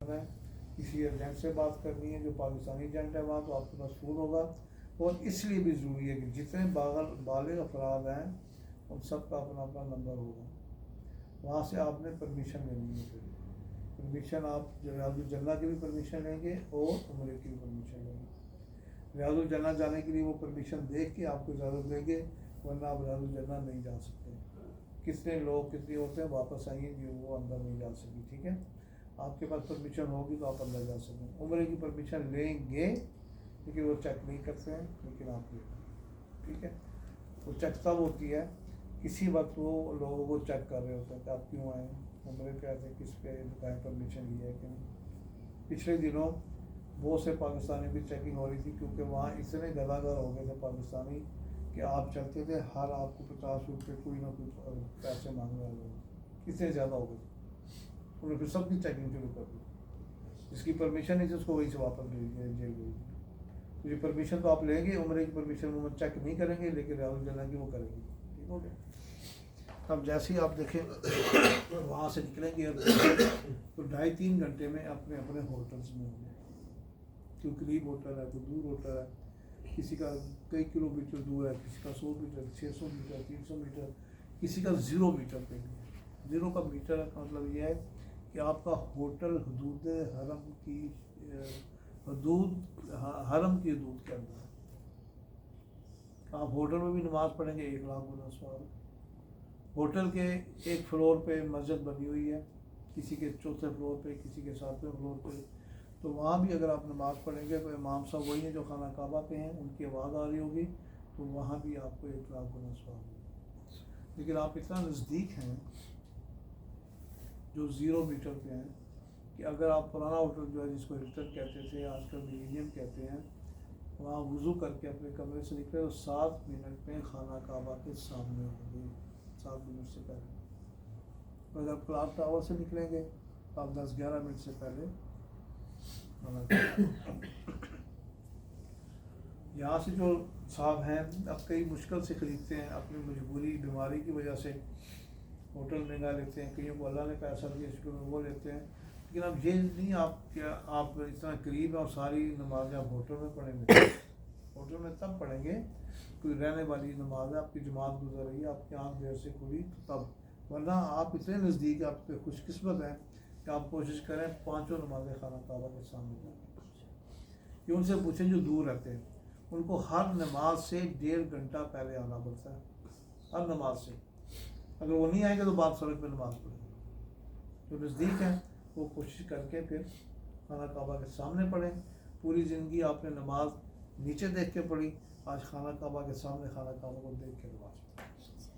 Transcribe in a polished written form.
کرنا ہے, کسی ایجنٹ سے بات کرنی ہے جو پاکستانی ایجنٹ ہے وہاں, تو آپ کے پاس فون ہوگا. اور اس لیے بھی ضروری ہے کہ جتنے بالغ افراد ہیں ان سب کا اپنا اپنا نمبر ہوگا. وہاں سے آپ نے پرمیشن لینی ہے. پھر پرمیشن آپ ریاض الجنہ کی بھی پرمیشن لیں گے اور عمرے کی بھی پرمیشن لیں گے. ریاض الجنہ جانے کے لیے وہ پرمیشن دیکھ کے آپ کو اجازت دیں گے, ورنہ آپ ریاض الجنہ نہیں جا سکتے. کتنے لوگ کتنی عورتیں واپس آئی ہیں جو وہ اندر نہیں جا سکی. ٹھیک ہے, آپ کے پاس پرمیشن ہوگی تو آپ اندر جا سکیں. عمرے کی پرمیشن لیں گے لیکن وہ چیک نہیں کرتے ہیں, لیکن آپ لیں. ٹھیک ہے, وہ چیک تب ہوتی ہے کسی وقت وہ لوگوں کو چیک کر رہے ہوتے ہیں کہ آپ کیوں آئے ہیں, عمرے پہ آتے کس پہ بتائیں, پرمیشن لی ہے کہ نہیں. پچھلے دنوں بہت سے پاکستانی کی چیکنگ ہو رہی تھی, کیونکہ وہاں اتنے گداگر ہو گئے تھے پاکستانی کہ آپ چلتے تھے ہر آپ کو 50 روپے کوئی نہ کوئی پیسے مانگنے والے لوگ کتنے زیادہ ہو گئے تھے. انہوں نے پھر سب کی چیکنگ شروع کر دی. جس کی پرمیشن ہے جس کو وہیں سے واپس بھیج دیا جیل بھیج دی. تو یہ پرمیشن تو آپ لیں گے, عمرے کی پرمیشن وہ چیک نہیں کریں گے, لیکن ریاض الجنہ کی وہ کریں گے. ٹھیک ہو گیا. اب جیسے ہی آپ دیکھیں وہاں سے نکلیں گے تو 2.5-3 گھنٹے میں اپنے اپنے ہوٹلس میں ہوں گے. کوئی قریب ہوٹل ہے, کوئی دور ہوٹل ہے, کسی کا کئی کلو میٹر دور ہے, کسی کا 100 میٹر, 600 میٹر, 300 میٹر, کسی کا 0 میٹر پہ. 0 کا میٹر کا مطلب یہ ہے کہ آپ کا ہوٹل حدود حرم کی حرم کی حدود کے اندر ہے. آپ ہوٹل میں بھی نماز پڑھیں گے 1 لاکھ گنا ثواب. ہوٹل کے ایک فلور پہ مسجد بنی ہوئی ہے, کسی کے 4تھے فلور پہ, کسی کے 7ویں فلور پہ, تو وہاں بھی اگر آپ نماز پڑھیں گے تو امام صاحب وہی ہیں جو خانہ کعبہ پہ ہیں, ان کی آواز آ رہی ہوگی تو وہاں بھی آپ کو 1 لاکھ گنا ثواب ہوگا. لیکن آپ اتنا نزدیک ہیں جو 0 میٹر پہ ہیں کہ اگر آپ پرانا ہوٹل جو ہے جس کو ہلٹن کہتے تھے, آج کل ملیریم کہتے ہیں, وہاں وضو کر کے اپنے کمرے سے نکلے تو 7 منٹ میں خانہ کعبہ کے سامنے ہوں گے, 7 منٹ سے پہلے. اگر آپ کلاک ٹاور سے نکلیں گے تو آپ 10-11 منٹ سے پہلے یہاں سے جو صاحب ہیں اب کئی مشکل سے خریدتے ہیں, اپنی مجبوری بیماری کی وجہ سے ہوٹل مہنگا لیتے ہیں, کئیوں کو اللہ نے پیسہ دیا شکر میں وہ لیتے ہیں. لیکن اب یہ نہیں آپ کیا آپ اتنا قریب ہیں اور ساری نمازیں آپ ہوٹل میں پڑھیں گے. ہوٹل میں تب پڑھیں گے کوئی رہنے والی نماز ہے, آپ کی جماعت گزر رہی ہے, آپ کی آنکھ دیر سے کھلی تو تب, ورنہ آپ اتنے نزدیک آپ پہ خوش قسمت ہیں کہ آپ کوشش کریں 5 نمازیں خانہ کعبہ کے سامنے جائیں. کہ ان سے پوچھیں جو دور رہتے ہیں, ان کو ہر نماز سے 1.5 گھنٹہ پہلے آنا پڑتا ہے, ہر نماز سے. اگر وہ نہیں آئیں گے تو بعد سڑک پہ نماز پڑھیں. جو نزدیک ہیں وہ کوشش کر کے پھر خانہ کعبہ کے سامنے پڑھیں. پوری زندگی آپ نے نماز نیچے دیکھ کے پڑھی, آج خانہ کعبہ کے سامنے خانہ کعبہ کو دیکھ کے نماز پڑھی.